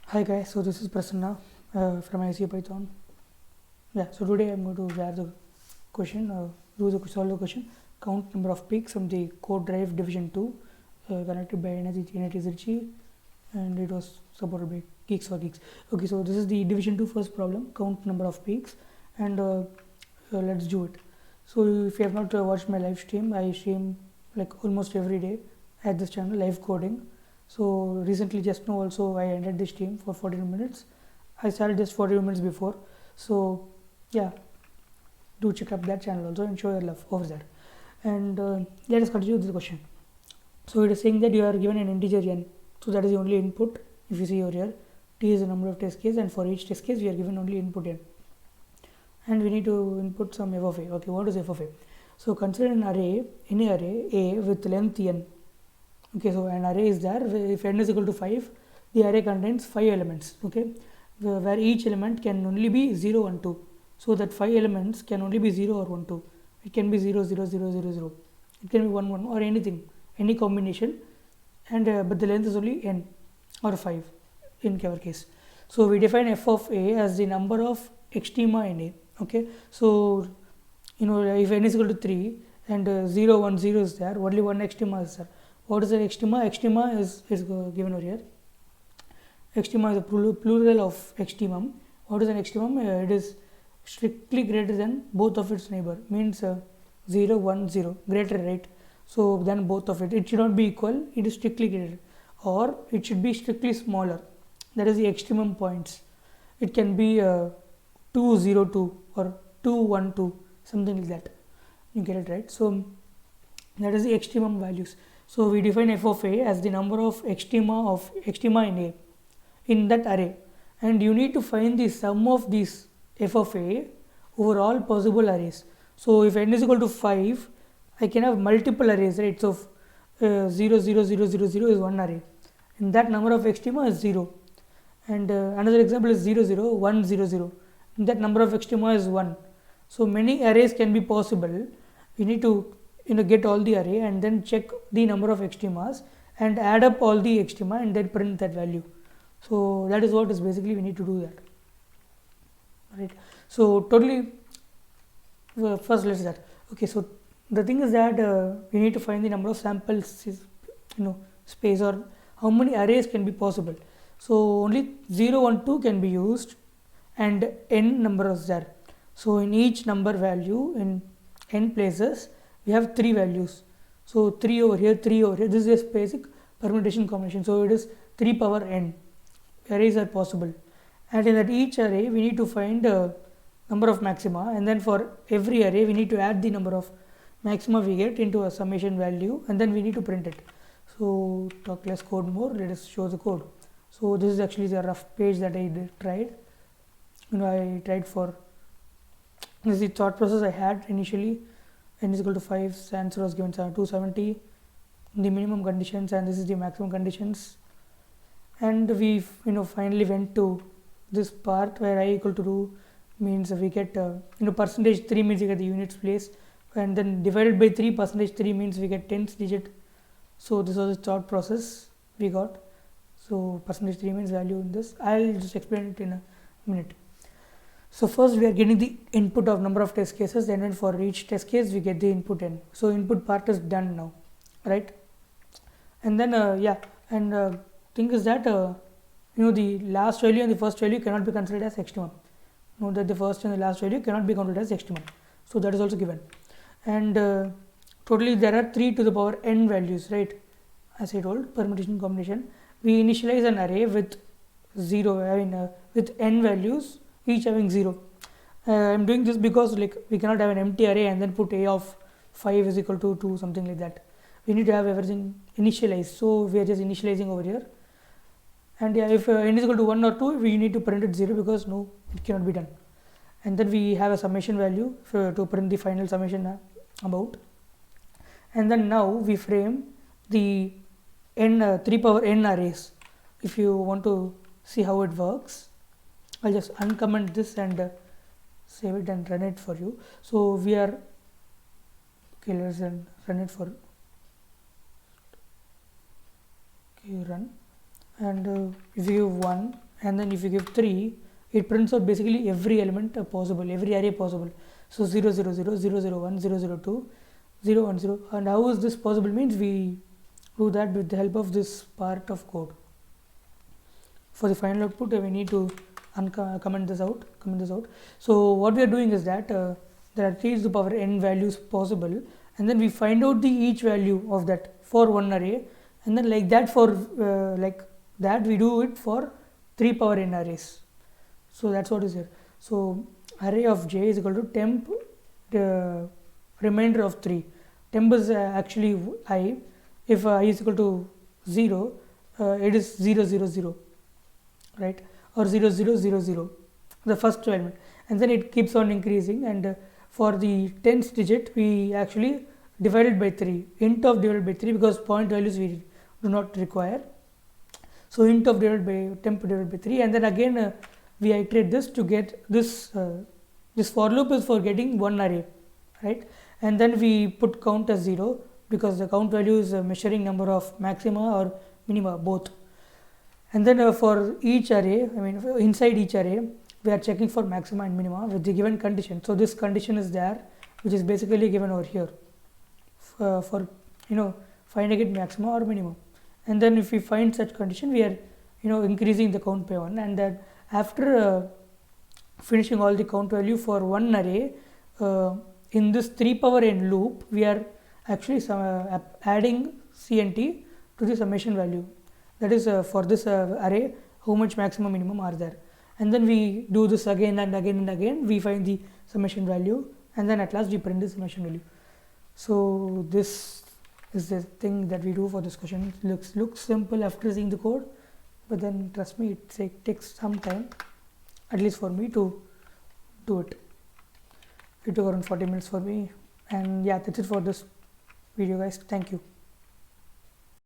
Hi guys, so this is Prasanna from IC Python. Yeah, so today I'm going to share the question, solve the question, count number of peaks from the code drive division 2 connected by NetEaserG, and it was supported by Geeks for Geeks. Okay, so this is the division 2 first problem, count number of peaks, and let's do it. So if you have not watched my live stream, I stream like almost every day at this channel, live coding. So recently, just now also I ended the stream for 42 minutes. I started just 42 minutes before. So yeah, do check up that channel also and show your love over there. And let us continue with the question. So it is saying that you are given an integer n. So that is the only input. If you see over here, t is the number of test cases, and for each test case we are given only input n. And we need to input some f of a. Okay, what is f of a? So consider an array, any array a with length n. Okay, so an array is there. If n is equal to 5, the array contains 5 elements. Okay, where each element can only be 0, 1, 2. So that 5 elements can only be 0 or 1, 2. It can be 0, 0, 0, 0, 0. It can be 1, 1 or anything, any combination. And but the length is only n or 5 in our case. So we define f of a as the number of extrema in a. Okay, so if n is equal to 3 and 0, 1, 0 is there, only one extrema is there. What is an extrema? Extrema is given over here. Extrema is a plural of extremum. What is an extremum? It is strictly greater than both of its neighbor. Means 0, 1, 0. Greater, right? So then both of it. It should not be equal. It is strictly greater. Or it should be strictly smaller. That is the extremum points. It can be 2, 0, 2 or 2, 1, 2. Something like that. You get it, right? So that is the extremum values. So we define f of a as the number of extrema in a in that array, and you need to find the sum of these f of a over all possible arrays. So if n is equal to 5, I can have multiple arrays, right? So 0, 0, 0, 0, 0 is one array, and that number of extrema is 0. And another example is 0, 0, 1, 0, 0. And that number of extrema is 1. So many arrays can be possible. We need to get all the array and then check the number of extremas and add up all the extrema and then print that value. So that is what is basically we need to do that, right? So totally first let's start. Okay, so the thing is that we need to find the number of samples, space, or how many arrays can be possible. So only 0, 1, 2 can be used and n number is there. So in each number value in n places we have 3 values. So 3 over here, 3 over here. This is a basic permutation combination. So it is 3 power n arrays are possible. And in that each array we need to find number of maxima, and then for every array we need to add the number of maxima we get into a summation value, and then we need to print it. So talk less, code more. Let us show the code. So this is actually the rough page that I tried. I tried for this is the thought process I had initially. N is equal to 5, the answer was given 270, the minimum conditions, and this is the maximum conditions. And we finally went to this part where I equal to 2 means we get percentage 3 means we get the units place, and then divided by 3, percentage 3 means we get tens digit. So this was the thought process we got. So percentage 3 means value in this. I'll just explain it in a minute. So first we are getting the input of number of test cases, then for each test case we get the input n. So input part is done now, right? And then thing is that the last value and the first value cannot be considered as extremum. Note that the first and the last value cannot be counted as extremum. So that is also given. And totally there are 3 to the power n values, right? As I told, permutation combination. We initialize an array with 0, with n values, each having 0. I am doing this because we cannot have an empty array and then put a of 5 is equal to 2, something like that. We need to have everything initialized. So we are just initializing over here. And if n is equal to 1 or 2, we need to print it 0 because no, it cannot be done. And then we have a summation value to print the final summation about. And then now we frame the n 3 power n arrays. If you want to see how it works, I'll just uncomment this and save it and run it for you. So we are let's run it for run, and if you give 1 and then if you give 3, it prints out basically every element possible, every array possible. So 0 0 0 0 0 1 0 0 2 0 1 0. And how is this possible? Means we do that with the help of this part of code. For the final output, we need to comment this out. So what we are doing is that there are 3 to the power n values possible, and then we find out the each value of that for one array, and then like that for like that we do it for 3 power n arrays. So that's what is here. So array of j is equal to temp the remainder of 3. Temp is actually I. If I is equal to 0, it is 0 0 0, right, or 0 0 0 0, the first element, and then it keeps on increasing, and for the 10th digit we actually divide it by 3, int of divided by 3, because point values we do not require. So int of divided by temp divided by 3, and then again we iterate this to get this. This for loop is for getting one array, right, and then we put count as 0, because the count value is measuring number of maxima or minima, both. And then for each array, inside each array, we are checking for maxima and minima with the given condition. So this condition is there, which is basically given over here for finding it maxima or minimum. And then if we find such condition, we are increasing the count by 1, and then after finishing all the count value for one array, in this 3 power n loop, we are actually adding CNT to the summation value. That is for this array, how much maximum minimum are there, and then we do this again and again and again. We find the summation value, and then at last we print the summation value. So this is the thing that we do for this question. It looks simple after seeing the code, but then trust me, it takes some time, at least for me, to do it. It took around 40 minutes for me, and yeah, that's it for this video, guys. Thank you.